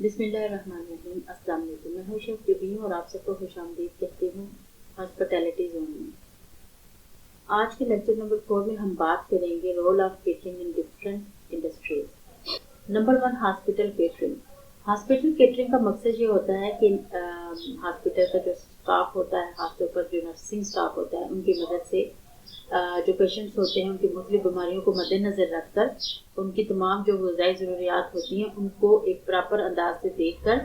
بسم اللہ الرحمن الرحیم۔ السلام علیکم، میں ہوں شیف جبین اور آپ سب کو خوش آمدید کہتی ہوں ہاسپٹیلٹی زون میں۔ آج کے لیکچر نمبر 4 میں ہم بات کریں گے role of catering in different industries. Number 1، hospital catering. Hospital catering کا مقصد یہ ہوتا ہے کہ ہاسپٹل کا جو اسٹاف ہوتا ہے، خاص طور پر جو نرسنگ اسٹاف ہوتا ہے، ان کی مدد سے جو پیشنٹس ہوتے ہیں ان کی مختلف بیماریوں کو مد نظر رکھ کر ان کی تمام جو غذائی ضروریات ہوتی ہیں ان کو ایک پراپر انداز سے دیکھ کر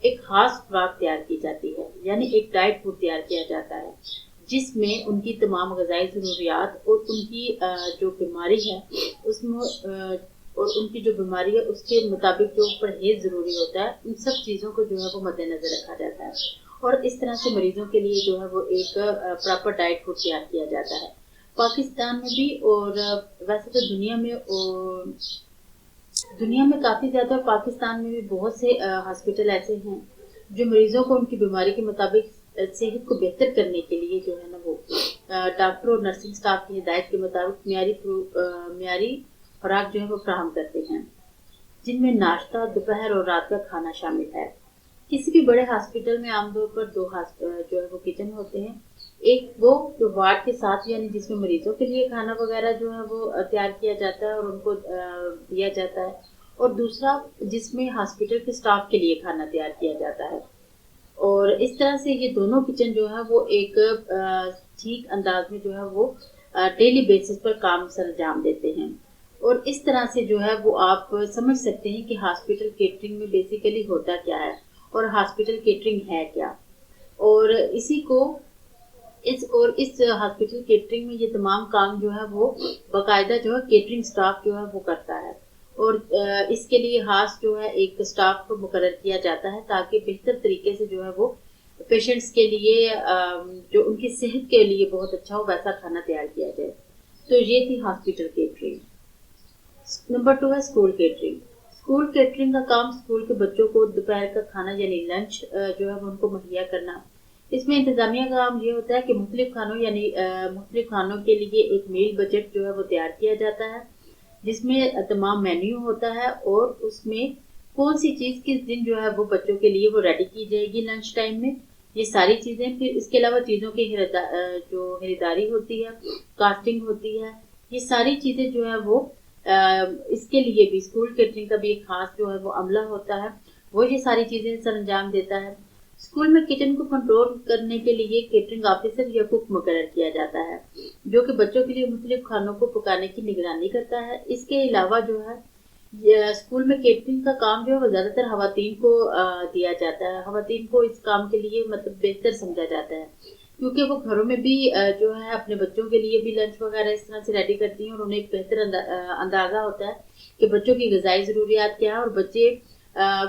ایک خاص خوراک تیار کی جاتی ہے، یعنی ایک ڈائٹ فوڈ تیار کیا جاتا ہے جس میں ان کی تمام غذائی ضروریات اور ان کی جو بیماری ہے اس میں اور ان کی جو بیماری ہے اس کے مطابق جو پرہیز ضروری ہوتا ہے، ان سب چیزوں کو جو ہے وہ مد نظر رکھا جاتا ہے اور اس طرح سے مریضوں کے لیے جو ہے وہ ایک پراپر ڈائٹ فوڈ تیار کیا جاتا ہے۔ پاکستان میں بھی اور ویسے تو دنیا میں کافی زیادہ، اور پاکستان میں بھی بہت سے ہاسپٹل ایسے ہیں جو مریضوں کو ان کی بیماری کے مطابق صحت کو بہتر کرنے کے لیے جو ہے نا وہ ڈاکٹر اور نرسنگ سٹاف کی ہدایت کے مطابق معیاری خوراک جو ہے وہ فراہم کرتے ہیں، جن میں ناشتہ، دوپہر اور رات کا کھانا شامل ہے۔ کسی بھی بڑے ہاسپٹل میں عام طور پر دو جو ہے وہ کچن ہوتے ہیں، ایک وہ جو وارڈ کے ساتھ یعنی جس میں مریضوں کے لیے کھانا وغیرہ جو ہے وہ تیار کیا جاتا ہے اور ان کو دیا جاتا ہے، اور دوسرا جس میں ہاسپٹل کے سٹاف کے لیے کھانا تیار کیا جاتا ہے۔ اور اس طرح سے یہ دونوں کچن جو ہے وہ ایک ٹھیک انداز میں جو ہے وہ ڈیلی بیسس پر کام سر انجام دیتے ہیں، اور اس طرح سے جو ہے وہ آپ سمجھ سکتے ہیں کہ ہاسپٹل کیٹرنگ میں بیسیکلی ہوتا کیا ہے اور ہاسپٹل کیٹرنگ ہے کیا۔ اور اس ہاسپٹل کیٹرنگ میں یہ تمام کام جو ہے وہ باقاعدہ جو ہے کیٹرنگ سٹاف جو ہے وہ کرتا ہے، اور اس کے لیے خاص جو ہے ایک سٹاف کو مقرر کیا جاتا ہے تاکہ بہتر طریقے سے جو ہے وہ پیشنٹس کے لیے جو ان کی صحت کے لیے بہت اچھا ہو ویسا کھانا تیار کیا جائے۔ تو یہ تھی ہاسپٹل کیٹرنگ۔ نمبر 2 ہے اسکول کیٹرنگ۔ اسکول کیٹرنگ کا کام اسکول کے بچوں کو دوپہر کا کھانا یعنی لنچ جو ہے وہ ان کو مہیا کرنا۔ اس میں انتظامیہ کا کام یہ ہوتا ہے کہ مختلف کھانوں کے لیے ایک میل بجٹ جو ہے وہ تیار کیا جاتا ہے جس میں تمام مینیو ہوتا ہے اور اس میں کون سی چیز کس دن جو ہے وہ بچوں کے لیے وہ ریڈی کی جائے گی لنچ ٹائم میں، یہ ساری چیزیں۔ پھر اس کے علاوہ چیزوں کی جو خریداری ہوتی ہے، کاسٹنگ ہوتی ہے، یہ ساری چیزیں جو ہے وہ اس کے لیے بھی اسکول کیٹرنگ کا بھی ایک خاص جو ہے وہ عملہ ہوتا ہے، وہ یہ ساری چیزیں سر انجام دیتا ہے۔ اسکول میں کچن کو کنٹرول کرنے کے لیے کیٹرنگ آفیسر یا کوک مقرر کیا جاتا ہے جو کہ بچوں کے لیے مختلف کھانوں کو پکانے کی نگرانی کرتا ہے۔ اس کے علاوہ جو ہے اسکول میں کیٹرنگ کا کام جو ہے وہ زیادہ تر خواتین کو دیا جاتا ہے۔ خواتین کو اس کام کے لیے مطلب بہتر سمجھا جاتا ہے کیونکہ وہ گھروں میں بھی جو ہے اپنے بچوں کے لیے بھی لنچ وغیرہ اس طرح سے ریڈی کرتی ہیں اور انہیں ایک بہتر اندازہ ہوتا ہے کہ بچوں کی غذائی ضروریات کیا ہے، اور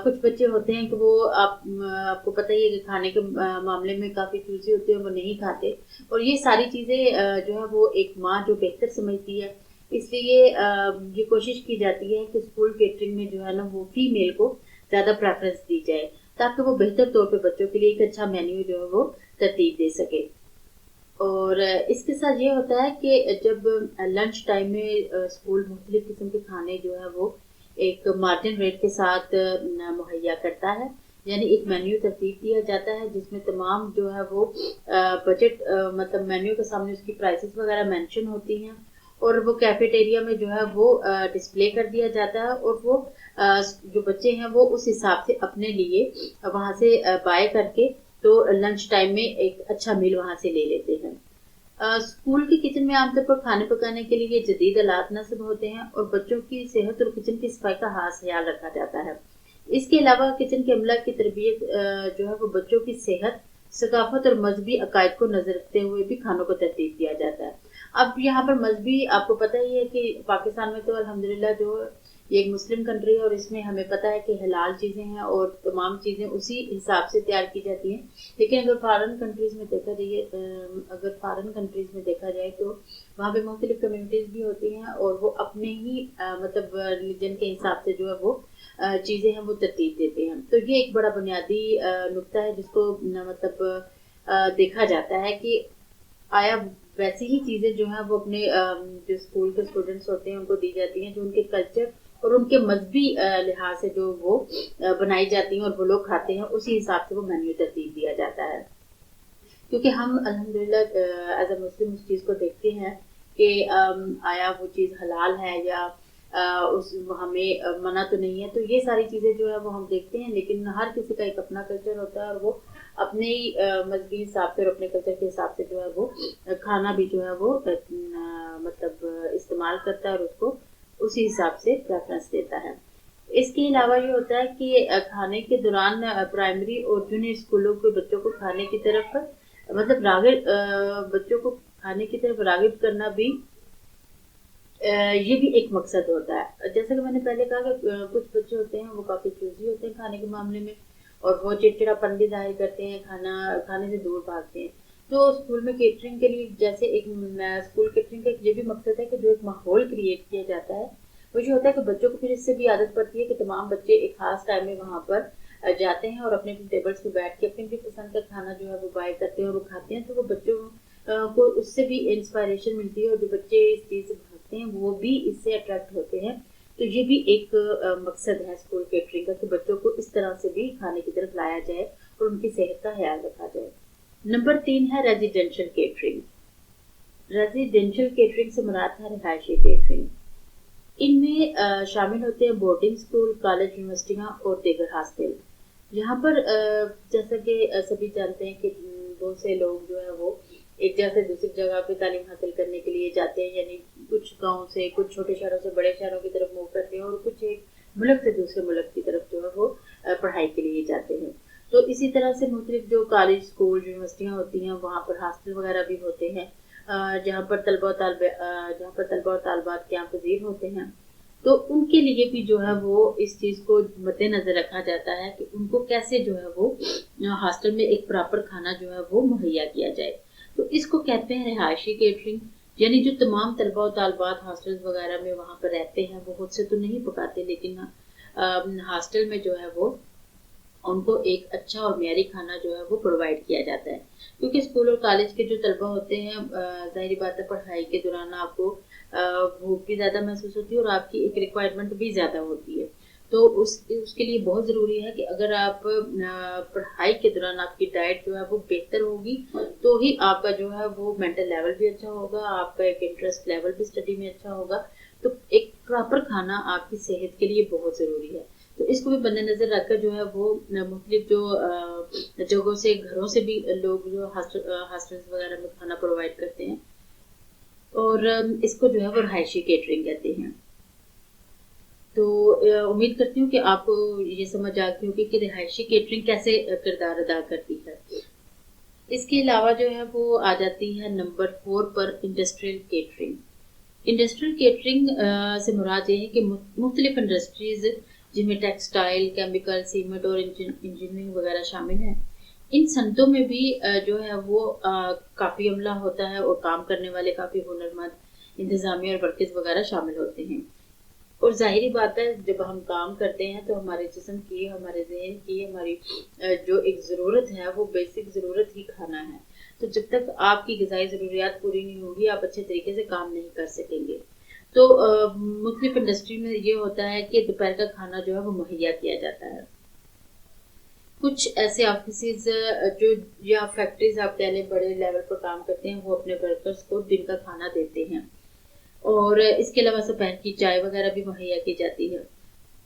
کچھ بچے ہوتے ہیں کہ وہ آپ کو پتہ ہی ہے کہ کھانے کے معاملے میں کافی چوزی ہوتے ہیں، وہ نہیں کھاتے، اور یہ ساری چیزیں جو ہے وہ ایک ماں جو بہتر سمجھتی ہے، اس لیے یہ کوشش کی جاتی ہے کہ اسکول کیٹرنگ میں جو ہے نا وہ فیمیل کو زیادہ پریفرنس دی جائے تاکہ وہ بہتر طور پہ بچوں کے لیے ایک اچھا مینیو جو ہے وہ ترتیب دے سکے۔ اور اس کے ساتھ یہ ہوتا ہے کہ جب لنچ ٹائم میں اسکول مختلف قسم کے کھانے جو ہے وہ ایک مارجن ریٹ کے ساتھ مہیا کرتا ہے، یعنی ایک مینیو ترتیب دیا جاتا ہے جس میں تمام جو ہے وہ بجٹ مطلب مینیو کے سامنے اس کی پرائسز وغیرہ مینشن ہوتی ہیں، اور وہ کیفیٹیریا میں جو ہے وہ ڈسپلے کر دیا جاتا ہے، اور وہ جو بچے ہیں وہ اس حساب سے اپنے لیے وہاں سے بائی کر کے تو لنچ ٹائم میں ایک اچھا میل وہاں سے لے لیتے ہیں۔ اسکول کی کچن میں عام طور پر کھانے پکانے کے لیے جدید آلات نصب ہوتے ہیں اور بچوں کی صحت اور کچن کی صفائی کا خاص خیال رکھا جاتا ہے۔ اس کے علاوہ کچن کے عملہ کی تربیت جو ہے وہ بچوں کی صحت، ثقافت اور مذہبی عقائد کو نظر رکھتے ہوئے بھی کھانوں کو ترتیب دیا جاتا ہے۔ اب یہاں پر مذہبی آپ کو پتہ ہی ہے کہ پاکستان میں تو الحمدللہ جو یہ ایک مسلم کنٹری ہے اور اس میں ہمیں پتہ ہے کہ حلال چیزیں ہیں اور تمام چیزیں اسی حساب سے تیار کی جاتی ہیں، لیکن اگر فارن کنٹریز میں دیکھا جائے تو وہاں پہ مختلف کمیونٹیز بھی ہوتی ہیں اور وہ اپنے ہی مطلب ریلیجن کے حساب سے جو ہے وہ چیزیں ہیں وہ ترتیب دیتے ہیں۔ تو یہ ایک بڑا بنیادی نقطہ ہے جس کو مطلب دیکھا جاتا ہے کہ آیا ویسی ہی چیزیں جو ہیں وہ اپنے جو اسکول کے اسٹوڈنٹس ہوتے ہیں ان کو دی جاتی ہیں جو ان کے کلچر اور ان کے مذہبی لحاظ سے جو وہ بنائی جاتی ہیں اور وہ لوگ کھاتے ہیں، اسی حساب سے وہ مینیو ترتیب دیا جاتا ہے. کیونکہ ہم الحمدللہ ایز اے مسلم اس چیز کو دیکھتے ہیں کہ آیا وہ چیز حلال ہے یا ہمیں منع تو نہیں ہے. تو یہ ساری چیزیں جو ہے وہ ہم دیکھتے ہیں، لیکن ہر کسی کا ایک اپنا کلچر ہوتا ہے اور وہ اپنے ہی مذہبی حساب سے اور اپنے کلچر کے حساب سے جو ہے وہ کھانا بھی جو ہے وہ مطلب استعمال کرتا ہے اور اس کو اسی حساب سے پریفرنس دیتا ہے. اس کے علاوہ یہ ہوتا ہے کہ کھانے کے دوران پرائمری اور جونیئر اسکولوں کے بچوں کو کھانے کی طرف مطلب راغب بچوں کو کھانے کی طرف راغب کرنا بھی یہ بھی ایک مقصد ہوتا ہے. جیسا کہ میں نے پہلے کہا کہ کچھ بچے ہوتے ہیں وہ کافی چوزی ہوتے ہیں کھانے کے معاملے میں اور وہ چڑچڑاپن بھی ظاہر کرتے ہیں، کھانے سے دور بھاگتے ہیں. تو اسکول میں کیٹرنگ کے لیے جیسے ایک اسکول کیٹرنگ کا یہ بھی مقصد ہے کہ جو ایک ماحول کریٹ کیا جاتا ہے وہ یہ ہوتا ہے کہ بچوں کو پھر اس سے بھی عادت پڑتی ہے کہ تمام بچے ایک خاص ٹائم میں وہاں پر جاتے ہیں اور اپنے اپنے ٹیبلز پہ بیٹھ کے اپنی پسند کا کھانا جو ہے وہ بائی کرتے ہیں اور وہ کھاتے ہیں. تو وہ بچوں کو اس سے بھی انسپائریشن ملتی ہے اور جو بچے اس چیز سے بھاگتے ہیں وہ بھی اس سے اٹریکٹ ہوتے ہیں. تو یہ بھی ایک مقصد ہے اسکول کیٹرنگ کا کہ بچوں کو اس طرح سے بھی کھانے کی طرف لایا جائے اور ان کی صحت کا خیال رکھا جائے. نمبر 3 ہے ریزیڈینشل کیٹرنگ. ریزیڈینشل کیٹرنگ سے مراد ہے رہائشی کیٹرنگ. ان میں شامل ہوتے ہیں بورڈنگ اسکول، کالج، یونیورسٹیاں اور دیگر ہاسٹل. یہاں پر جیسا کہ سبھی جانتے ہیں کہ بہت سے لوگ جو ہے وہ ایک جگہ سے دوسری جگہ پہ تعلیم حاصل کرنے کے لیے جاتے ہیں، یعنی کچھ گاؤں سے، کچھ چھوٹے شہروں سے بڑے شہروں کی طرف موو کرتے ہیں اور کچھ ایک ملک سے دوسرے ملک کی طرف جو ہے وہ پڑھائی کے لیے جاتے ہیں. تو اسی طرح سے مختلف جو کالج، اسکول، یونیورسٹیاں ہوتی ہیں وہاں پر ہاسٹل وغیرہ بھی ہوتے ہیں جہاں پر طلبہ اور طالبات قیام پذیر ہوتے ہیں. تو ان کے لیے بھی جو ہے وہ اس چیز کو مد نظر رکھا جاتا ہے کہ ان کو کیسے جو ہے وہ ہاسٹل میں ایک پراپر کھانا جو ہے وہ مہیا کیا جائے. تو اس کو کہتے ہیں رہائشی کیٹرنگ. یعنی جو تمام طلبہ و طالبات ہاسٹل وغیرہ میں وہاں پر رہتے ہیں وہ خود سے تو نہیں پکاتے، لیکن ہاسٹل میں جو ہے وہ ان کو ایک اچھا اور معیاری کھانا جو ہے وہ پرووائڈ کیا جاتا ہے. کیونکہ اسکول اور کالج کے جو طلبہ ہوتے ہیں ظاہری بات ہے پڑھائی کے دوران آپ کو بھوک بھی زیادہ محسوس ہوتی ہے اور آپ کی ایک ریکوائرمنٹ بھی زیادہ ہوتی ہے. تو اس کے لیے بہت ضروری ہے کہ اگر آپ پڑھائی کے دوران آپ کی ڈائٹ جو ہے وہ بہتر ہوگی تو ہی آپ کا جو ہے وہ مینٹل لیول بھی اچھا ہوگا، آپ کا ایک انٹرسٹ لیول بھی اسٹڈی میں اچھا ہوگا. تو ایک پراپر کھانا آپ کی صحت کے لیے بہت ضروری ہے. تو اس کو بھی مد نظر رکھ کر جو ہے وہ مختلف جو جگہوں سے، گھروں سے بھی لوگ جو ہاسٹلس وغیرہ میں کھانا پرووائڈ کرتے ہیں اور اس کو جو ہے وہ رہائشی کیٹرنگ کہتے ہیں. تو امید کرتی ہوں کہ آپ کو یہ سمجھ آ گئی ہوگی کہ رہائشی کیٹرنگ کیسے کردار ادا کرتی ہے. اس کے علاوہ جو ہے وہ آ جاتی ہے نمبر 4 پر انڈسٹریل کیٹرنگ. انڈسٹریل کیٹرنگ سے مراد یہ ہے کہ مختلف انڈسٹریز جن میں ٹیکسٹائل، کیمیکل، سیمنٹ اور انجینئرنگ وغیرہ شامل ہیں، ان صنعتوں میں بھی جو ہے وہ کافی عملہ ہوتا ہے اور کام کرنے والے کافی ہنرمند، انتظامیہ اور ورکرز وغیرہ شامل ہوتے ہیں. اور ظاہری بات ہے جب ہم کام کرتے ہیں تو ہمارے جسم کی، ہمارے ذہن کی، ہماری جو ایک ضرورت ہے وہ بیسک ضرورت ہی کھانا ہے. تو جب تک آپ کی غذائی ضروریات پوری نہیں ہوگی آپ اچھے طریقے سے کام نہیں کر سکیں گے. تو مختلف انڈسٹری میں یہ ہوتا ہے کہ دوپہر کا کھانا جو ہے وہ مہیا کیا جاتا ہے. کچھ ایسے آفیسز جو یا فیکٹریز آپ کہہ لیں بڑے لیول پر کام کرتے ہیں وہ اپنے ورکرز کو دن کا کھانا دیتے ہیں اور اس کے علاوہ دوپہر کی چائے وغیرہ بھی مہیا کی جاتی ہے.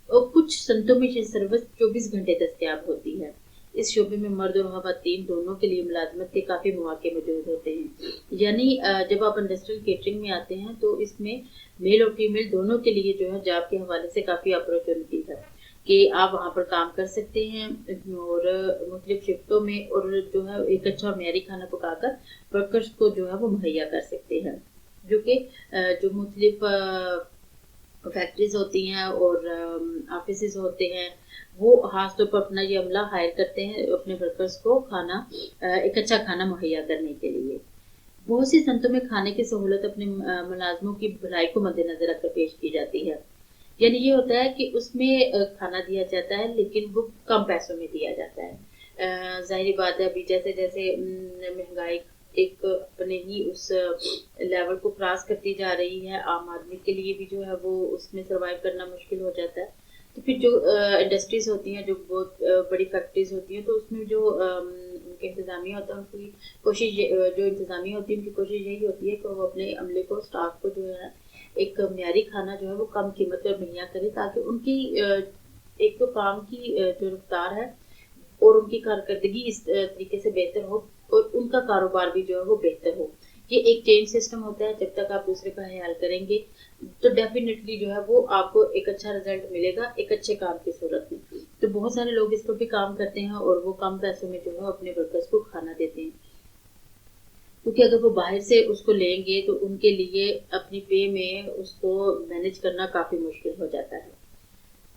اور کچھ صنعتوں میں یہ سروس 24 گھنٹے دستیاب ہوتی ہے. اس شعبے میں مرد اور خواتین دونوں کے لیے ملازمت کے کافی مواقع موجود ہوتے ہیں. یعنی جب آپ انڈسٹریل کیٹرنگ میں آتے ہیں تو اس میں میل اور فیمیل دونوں کے لیے جو ہے جاب کے حوالے سے کافی اپرچونٹی ہے کہ آپ وہاں پر کام کر سکتے ہیں اور مختلف شفٹوں میں اور جو ہے ایک اچھا معیاری کھانا پکا کر ورکرز کو جو ہے وہ مہیا کر سکتے ہیں. جو کہ جو مختلف فیکٹریز ہوتی ہیں اور آفیسز ہوتے ہیں وہ خاص طور پر اپنا یہ عملہ ہائر کرتے ہیں اپنے ورکرز کو کھانا ایک اچھا کھانا مہیا کرنے کے لیے. بہت سی صنعتوں میں کھانے کی سہولت اپنے ملازموں کی بھلائی کو مد نظر رکھ کر پیش کی جاتی ہے. یعنی یہ ہوتا ہے کہ اس میں کھانا دیا جاتا ہے لیکن وہ کم پیسوں میں دیا جاتا ہے. ظاہری بات ہے ابھی جیسے جیسے مہنگائی ایک اپنے ہی اس لیول کو کراس کرتی جا رہی ہے. عام آدمی کے لیے بھی جو ہے وہ اس میں سروائیو کرنا مشکل ہو جاتا ہے. تو پھر جو انڈسٹریز ہوتی ہیں، جو بہت بڑی فیکٹریز ہوتی ہیں، تو اس میں جو ان کے انتظامیہ ہوتا ہے، ان کی کوشش جو انتظامیہ ہوتی ہے ان کی کوشش یہی ہوتی ہے کہ وہ اپنے عملے کو، اسٹاف کو جو ہے ایک معیاری کھانا جو ہے وہ کم قیمت پر مہیا کرے، تاکہ ان کی ایک تو کام کی جو رفتار ہے اور ان کی کارکردگی اس طریقے سے بہتر ہو، اور ان کا کاروبار بھی جو ہے وہ بہتر ہو. یہ ایک چین سسٹم ہوتا ہے. جب تک آپ دوسرے کا خیال کریں گے تو ڈیفینیٹلی جو ہے وہ آپ کو ایک اچھا رزلٹ ملے گا ایک اچھے کام کی صورت میں. تو بہت سارے لوگ اس پر بھی کام کرتے ہیں اور وہ کم پیسوں میں جو ہے اپنے ورکرز کو کھانا دیتے ہیں، کیونکہ اگر وہ باہر سے اس کو لیں گے تو ان کے لیے اپنی پے میں اس کو مینیج کرنا کافی مشکل ہو جاتا ہے.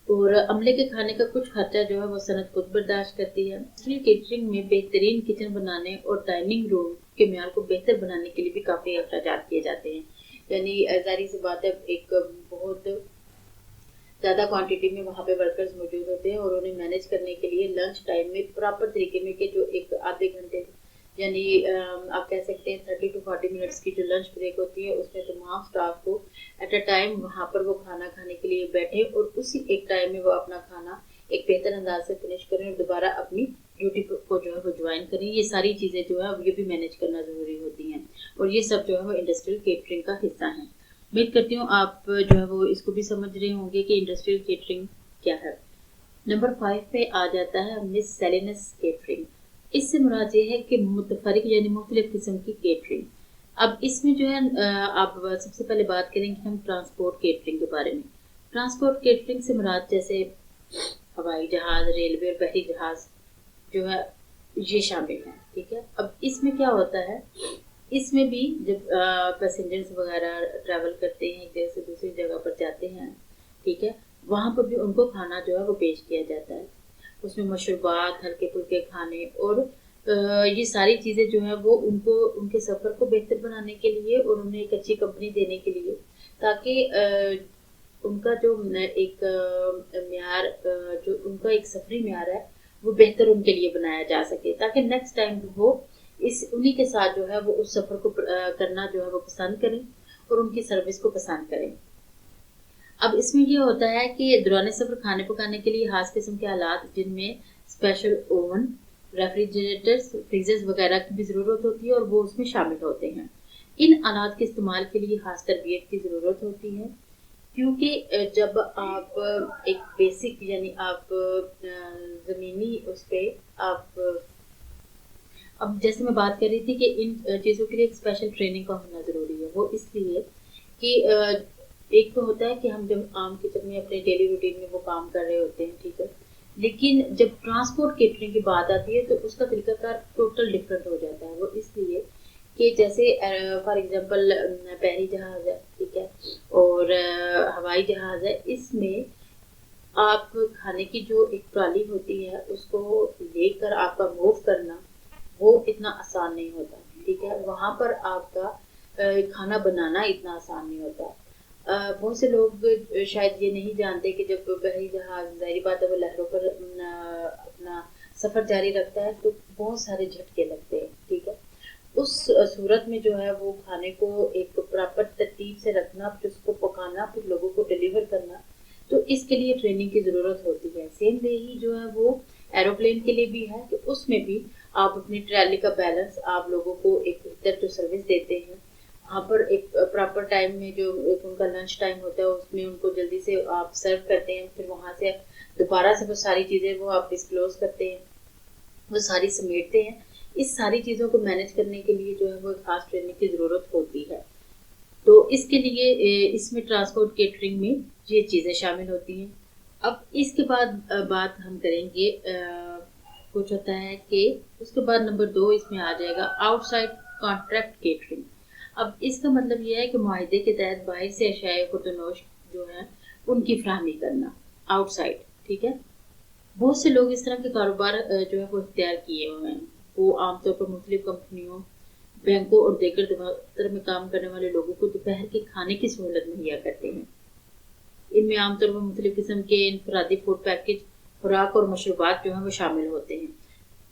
اور عملے کے کھانے کا کچھ خرچہ جو ہے وہ صنعت خود برداشت کرتی ہے. اس لیے کیٹرنگ میں بہترین کچن بنانے اور ڈائننگ روم کے معیار کو بہتر بنانے کے لیے بھی کافی اخراجات کیے جاتے ہیں. یعنی ظاہر سی بات ہے، ایک بہت زیادہ کوانٹٹی میں وہاں پہ ورکرز موجود ہوتے ہیں، اور انہیں مینیج کرنے کے لیے لنچ ٹائم میں پراپر طریقے میں کہ جو ایک آدھے گھنٹے، یعنی آپ کہہ سکتے ہیں 30 to 40 منٹس کی جو لنچ بریک ہوتی ہے، اس میں تمام سٹاف کو ایٹ اے ٹائم وہاں پر وہ کھانا کھانے کے لیے بیٹھے، اور اسی ایک ٹائم میں وہ اپنا کھانا ایک بہتر انداز سے فنش کریں اور دوبارہ اپنی ڈیوٹی کو جو ہے وہ جوائن کریں. یہ ساری چیزیں جو ہے یہ بھی مینیج کرنا ضروری ہوتی ہیں، اور یہ سب جو ہے وہ انڈسٹریل کیٹرنگ کا حصہ ہیں. امید کرتی ہوں آپ جو ہے وہ اس کو بھی سمجھ رہے ہوں گے کہ انڈسٹریل کیٹرنگ کیا ہے. نمبر 5 پہ آ جاتا ہے مس سیلینس کیٹرنگ. اس سے مراد یہ ہے کہ متفرق یعنی مختلف قسم کی کیٹرنگ. اب اس میں جو ہے آپ سب سے پہلے بات کریں گے ہم ٹرانسپورٹ کیٹرنگ کے بارے میں. ٹرانسپورٹ کیٹرنگ سے مراد جیسے ہوائی جہاز، ریلوے اور بحری جہاز جو ہے یہ شامل ہیں. ٹھیک ہے. اب اس میں کیا ہوتا ہے، اس میں بھی جب پیسنجرز وغیرہ ٹریول کرتے ہیں، ایک جگہ سے دوسری جگہ پر جاتے ہیں، ٹھیک ہے، وہاں پر بھی ان کو کھانا جو ہے وہ پیش کیا جاتا ہے. اس میں مشروبات، ہلکے پھلکے کھانے اور یہ ساری چیزیں جو ہیں وہ ان کو ان کے سفر کو بہتر بنانے کے لیے اور انہیں ایک اچھی کمپنی دینے کے لیے، تاکہ ان کا جو ایک معیار، جو ان کا ایک سفری معیار ہے وہ بہتر ان کے لیے بنایا جا سکے، تاکہ نیکسٹ ٹائم وہ انہی کے ساتھ جو ہے وہ اس سفر کو کرنا جو ہے وہ پسند کریں اور ان کی سروس کو پسند کریں. اب اس میں یہ ہوتا ہے کہ دوران سفر کھانے پکانے کے لیے خاص قسم کے آلات، جن میں اسپیشل اوون، ریفریجریٹرز، فریزرز وغیرہ کی بھی ضرورت ہوتی ہے، اور وہ اس میں شامل ہوتے ہیں. ان آلات کے استعمال کے لیے خاص تربیت کی ضرورت ہوتی ہے، کیونکہ جب آپ ایک بیسک یعنی آپ زمینی اس پہ آپ، اب جیسے میں بات کر رہی تھی کہ ان چیزوں کے لیے ایک اسپیشل ٹریننگ کا ہونا ضروری ہے. وہ اس لیے کہ ایک تو ہوتا ہے کہ ہم جب عام کچن میں اپنے ڈیلی روٹین میں وہ کام کر رہے ہوتے ہیں، ٹھیک ہے، لیکن جب ٹرانسپورٹ کیٹرنگ کی بات آتی ہے تو اس کا طریقہ کار ٹوٹل ڈفرینٹ ہو جاتا ہے. وہ اس لیے کہ جیسے فار ایگزامپل بحری جہاز ہے، ٹھیک ہے، اور ہوائی جہاز ہے، اس میں آپ کھانے کی جو ایک ٹرالی ہوتی ہے اس کو لے کر آپ کا موو کرنا وہ اتنا آسان نہیں ہوتا. ٹھیک ہے. وہاں پر آپ کا کھانا بنانا اتنا آسان نہیں ہوتا. بہت سے لوگ شاید یہ نہیں جانتے کہ جب بحری جہاز، ظاہری بات ہے، وہ لہروں پر اپنا سفر جاری رکھتا ہے تو بہت سارے جھٹکے لگتے ہیں. ٹھیک ہے. اس صورت میں جو ہے وہ کھانے کو ایک پراپر ترتیب سے رکھنا، پھر اس کو پکانا، پھر لوگوں کو ڈیلیور کرنا، تو اس کے لیے ٹریننگ کی ضرورت ہوتی ہے. سیم وے ہی جو ہے وہ ایروپلین کے لیے بھی ہے کہ اس میں بھی آپ اپنی ٹرالی کا بیلنس، آپ لوگوں کو ایک بہتر جو سروس دیتے ہیں، وہاں پر ایک پراپر ٹائم میں جو ایک ان کا لنچ ٹائم ہوتا ہے اس میں ان کو جلدی سے آپ سرو کرتے ہیں، پھر وہاں سے دوبارہ سے وہ ساری چیزیں وہ آپ ڈسکلوز کرتے ہیں، وہ ساری سمیٹتے ہیں. اس ساری چیزوں کو مینیج کرنے کے لیے جو ہے وہ خاص ٹریننگ کی ضرورت ہوتی ہے. تو اس کے لیے اس میں ٹرانسپورٹ کیٹرنگ میں یہ چیزیں شامل ہوتی ہیں. اب اس کے بعد بات ہم کریں گے، کچھ ہوتا ہے کہ اس کے بعد نمبر 2 اس میں آ جائے گا آؤٹ سائڈ کانٹریکٹ کیٹرنگ. اب اس کا مطلب یہ ہے کہ معاہدے کے تحت باہر سے اشیاء خودنوش جو ہے ان کی فراہمی کرنا آؤٹ سائڈ. ٹھیک ہے. بہت سے لوگ اس طرح کے کاروبار جو ہے وہ اختیار کیے ہوئے ہیں. وہ عام طور پر مختلف کمپنیوں، بینکوں اور دیگر دفاتر میں کام کرنے والے لوگوں کو دوپہر کے کھانے کی سہولت مہیا کرتے ہیں. ان میں عام طور پر مختلف قسم کے انفرادی فوڈ پیکج، خوراک اور مشروبات جو ہیں وہ شامل ہوتے ہیں.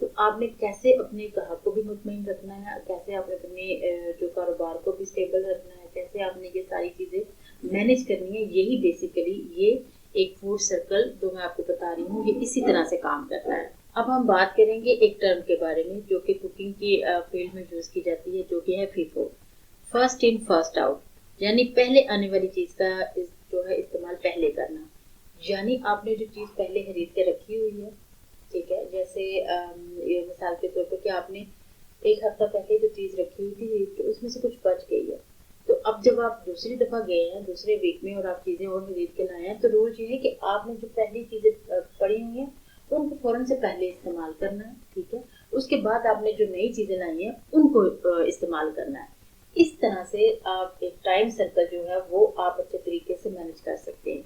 تو آپ نے کیسے اپنے گاہک کو بھی مطمئن رکھنا ہے، کیسے آپ نے اپنے جو کاروبار کو بھی اسٹیبل رکھنا ہے، کیسے آپ نے یہ ساری چیزیں مینیج کرنی ہے، یہی بیسیکلی یہ ایک فوڈ سرکل جو میں آپ کو بتا رہی ہوں یہ اسی طرح سے کام کرتا ہے۔ اب ہم بات کریں گے ایک ٹرم کے بارے میں جو کہ کوکنگ کی فیلڈ میں یوز کی جاتی ہے، جو کہ ہے FIFO, first in first out, یعنی پہلے آنے والی چیز کا جو ہے استعمال پہلے کرنا، یعنی آپ نے جو چیز پہلے خرید کے رکھی ہوئی ہے، ٹھیک ہے، جیسے یہ مثال کے طور پر کہ آپ نے ایک ہفتہ پہلے جو چیز رکھی ہوئی تھی تو اس میں سے کچھ بچ گئی ہے، تو اب جب آپ دوسری دفعہ گئے ہیں دوسرے ویک میں اور آپ چیزیں اور خرید کے لائے ہیں، تو رول یہ ہے کہ آپ نے جو پہلی چیزیں پڑی ہوئی ہیں ان کو فوراً سے پہلے استعمال کرنا ہے، ٹھیک ہے، اس کے بعد آپ نے جو نئی چیزیں لائی ہیں ان کو استعمال کرنا ہے۔ اس طرح سے آپ ایک ٹائم سرکل جو ہے وہ آپ اچھے طریقے سے مینیج کر سکتے ہیں،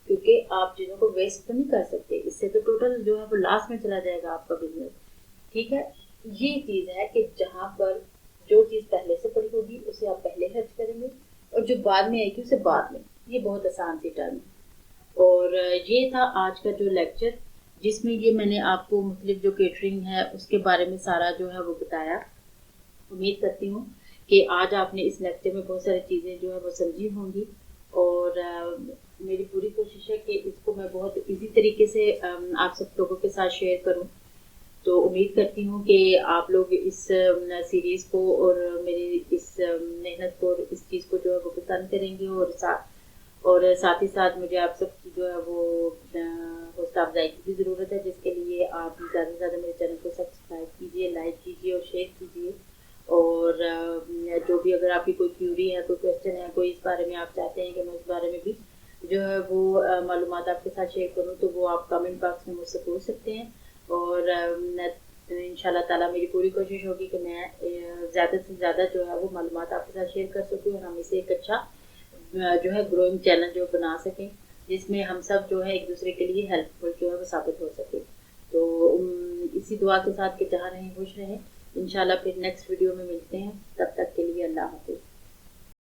کیونکہ آپ چیزوں کو ویسٹ تو نہیں کر سکتے، اس سے تو ٹوٹل جو ہے وہ لاس میں چلا جائے گا آپ کا بزنس، ٹھیک ہے۔ یہ چیز ہے کہ جہاں پر جو چیز پہلے سے پڑی ہوگی اسے آپ پہلے خرچ کریں گے اور جو بعد میں آئے گی اسے بعد میں، یہ بہت آسان سی ٹرم ہے۔ اور یہ تھا آج کا جو لیکچر، جس میں یہ میں نے آپ کو مختلف جو کیٹرنگ ہے اس کے بارے میں سارا جو ہے وہ بتایا۔ امید کرتی ہوں کہ آج آپ نے اس لیکچر میں بہت ساری چیزیں جو ہے وہ سمجھی ہوں گی، اور میری پوری کوشش ہے کہ اس کو میں بہت ایزی طریقے سے آپ سب لوگوں کے ساتھ شیئر کروں۔ تو امید کرتی ہوں کہ آپ لوگ اس سیریز کو اور میری اس محنت کو اور اس چیز کو جو ہے وہ پسند کریں گے، اور ساتھ ہی ساتھ مجھے آپ سب کی جو ہے وہ حوصلہ افزائی کی بھی ضرورت ہے، جس کے لیے آپ زیادہ سے زیادہ میرے چینل کو سبسکرائب کیجیے، لائک کیجیے اور شیئر کیجیے، اور جو بھی اگر آپ کی کوئی کیوری ہے، کوئی کویشچن ہے، کوئی اس بارے میں آپ چاہتے ہیں کہ میں اس بارے میں بھی جو ہے وہ معلومات آپ کے ساتھ شیئر کروں، تو وہ آپ کمنٹ باکس میں مجھ سے پوچھ سکتے ہیں، اور ان شاء اللہ تعالیٰ میری پوری کوشش ہوگی کہ میں زیادہ سے زیادہ جو ہے وہ معلومات آپ کے ساتھ شیئر کر سکوں اور ہم اسے ایک اچھا جو ہے گروئنگ چینل جو بنا سکیں، جس میں ہم سب جو ہے ایک دوسرے کے لیے ہیلپ فل جو ہے وہ ثابت ہو سکے۔ تو اسی دعا کے ساتھ کہ جہاں رہیں خوش رہیں، انشاءاللہ پھر نیکسٹ ویڈیو میں ملتے ہیں، تب تک کے لیے اللہ حافظ۔